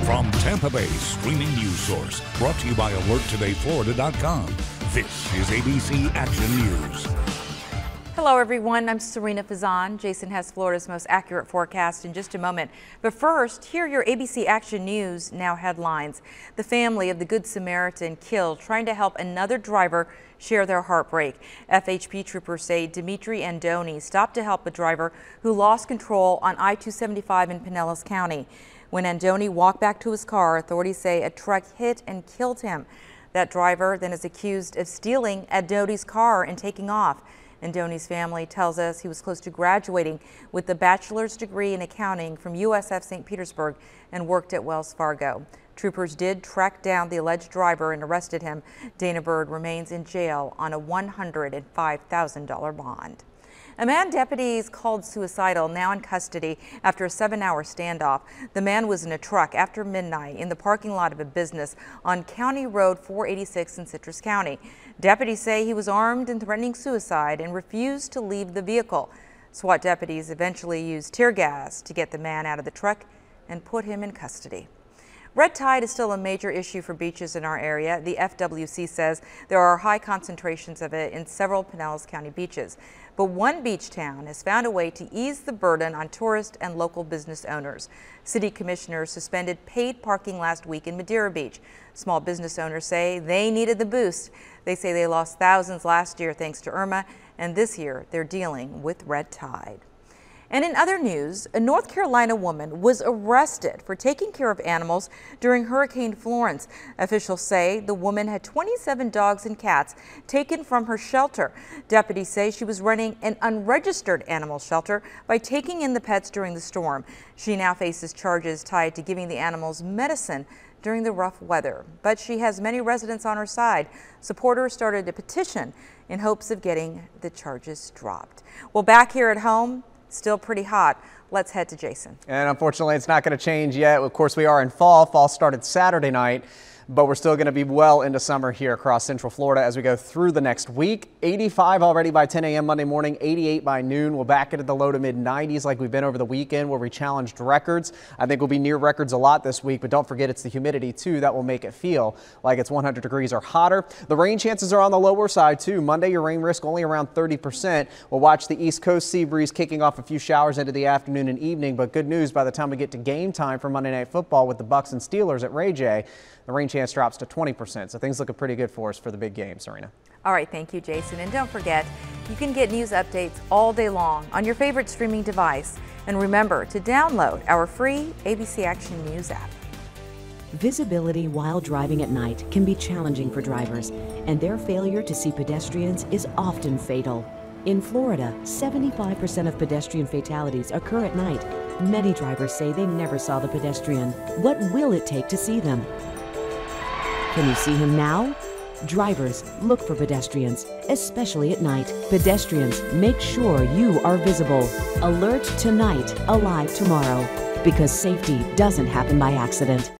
From Tampa Bay streaming news source, brought to you by AlertTodayFlorida.com. This is ABC Action News. Hello everyone, I'm Serena Fazan. Jason has Florida's most accurate forecast in just a moment. But first, here are your ABC Action News Now headlines. The family of the Good Samaritan killed trying to help another driver share their heartbreak. FHP troopers say Dimitri Andoni stopped to help a driver who lost control on I-275 in Pinellas County. When Andoni walked back to his car, authorities say a truck hit and killed him. That driver then is accused of stealing Andoni's car and taking off. Andoni's family tells us he was close to graduating with a bachelor's degree in accounting from USF St. Petersburg and worked at Wells Fargo. Troopers did track down the alleged driver and arrested him. Dana Bird remains in jail on a $105,000 bond. A man deputies called suicidal now in custody after a 7-hour standoff. The man was in a truck after midnight in the parking lot of a business on County Road 486 in Citrus County. Deputies say he was armed and threatening suicide and refused to leave the vehicle. SWAT deputies eventually used tear gas to get the man out of the truck and put him in custody. Red tide is still a major issue for beaches in our area. The FWC says there are high concentrations of it in several Pinellas County beaches. But one beach town has found a way to ease the burden on tourist and local business owners. City commissioners suspended paid parking last week in Madeira Beach. Small business owners say they needed the boost. They say they lost thousands last year thanks to Irma, and this year they're dealing with red tide. And in other news, a North Carolina woman was arrested for taking care of animals during Hurricane Florence. Officials say the woman had 27 dogs and cats taken from her shelter. Deputies say she was running an unregistered animal shelter by taking in the pets during the storm. She now faces charges tied to giving the animals medicine during the rough weather. But she has many residents on her side. Supporters started a petition in hopes of getting the charges dropped. Well, back here at home, still pretty hot. Let's head to Jason. And unfortunately, it's not going to change yet. Of course, we are in fall. Fall started Saturday night, but we're still going to be well into summer here across Central Florida as we go through the next week. 85 already by 10 a.m. Monday morning, 88 by noon. We'll back into the low to mid 90s like we've been over the weekend where we challenged records. I think we'll be near records a lot this week, but don't forget it's the humidity too that will make it feel like it's 100 degrees or hotter. The rain chances are on the lower side too. Monday, your rain risk only around 30%. We'll watch the East Coast sea breeze kicking off a few showers into the afternoon and evening, but good news by the time we get to game time for Monday Night Football with the Bucs and Steelers at Ray J, the rain chance drops to 20%. So things looking pretty good for us for the big game, Serena. All right, thank you, Jason. And don't forget, you can get news updates all day long on your favorite streaming device. And remember to download our free ABC Action News app. Visibility while driving at night can be challenging for drivers, and their failure to see pedestrians is often fatal. In Florida, 75% of pedestrian fatalities occur at night. Many drivers say they never saw the pedestrian. What will it take to see them? Can you see him now? Drivers, look for pedestrians, especially at night. Pedestrians, make sure you are visible. Alert tonight, alive tomorrow, because safety doesn't happen by accident.